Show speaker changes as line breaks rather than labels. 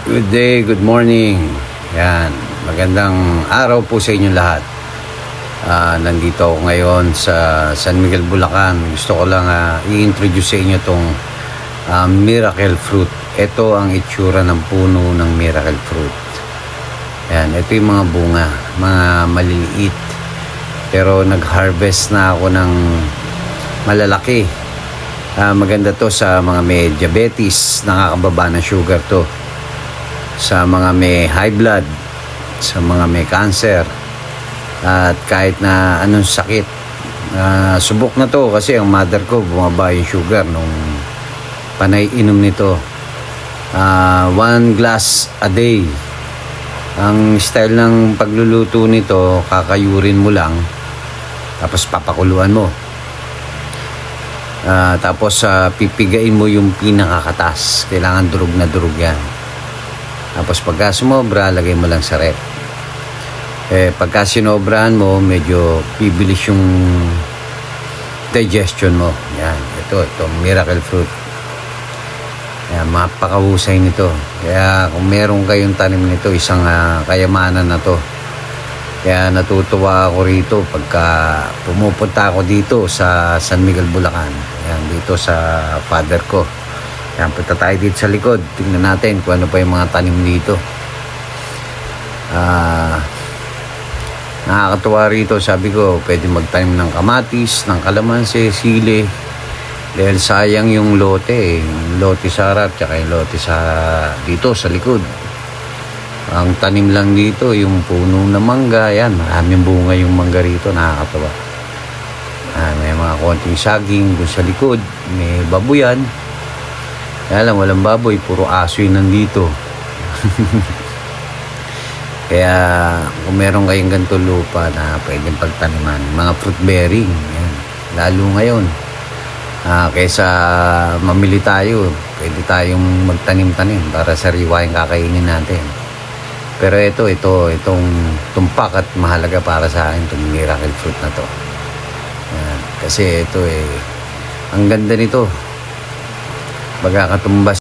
Good day, good morning. Yan, magandang araw po sa inyo lahat. Nandito ako ngayon sa San Miguel, Bulacan. Gusto ko lang i-introduce sa inyo itong miracle fruit. Ito ang itsura ng puno ng miracle fruit. Yan, ito yung mga bunga, mga maliliit. Pero nag-harvest na ako ng malalaki. Maganda to sa mga may diabetes, nakakababa ng sugar to. Sa mga may high blood, sa mga may cancer, at kahit na anong sakit. Subok na to kasi ang mother ko bumaba yung sugar nung panay inom nito. 1 glass a day. Ang style ng pagluluto nito, kakayurin mo lang tapos papakuluan mo. Tapos pipigain mo yung pinakakatas. Kailangan durog na durog yan. Tapos pagka sumobra, lagay mo lang sa rep. Pagka sinobrahan mo, medyo bibilis yung digestion mo. Yan, ito miracle fruit. Yan, mapakahusay nito. Kaya kung meron kayong tanim nito, isang kayamanan na to. Kaya natutuwa ako rito pagka pumupunta ako dito sa San Miguel, Bulacan. Yan, dito sa father ko. Yan, punta tayo dito sa likod. Tingnan natin kung ano pa yung mga tanim dito. Nakakatuwa rito. Sabi ko, pwede magtanim ng kamatis, ng kalamansi, sili. Dahil sayang yung lote. Yung lote sa harap, tsaka yung lote dito sa likod. Ang tanim lang dito, yung puno na mangga. Yan, maraming bunga yung mangga rito. Nakakatuwa. May mga konting saging doon sa likod. May babuyan. Kaya lang, walang baboy, puro aso yun nandito. Kaya kung meron kayong ganito lupa na pwedeng pagtaniman, mga fruit bearing, yan. Lalo ngayon, kaysa mamili tayo, pwede tayong magtanim-tanim para sariwa yung kakainin natin. Pero itong tumpak at mahalaga para sa akin, itong miracle fruit na to. Yan. Kasi ito ang ganda nito. Baga katumbas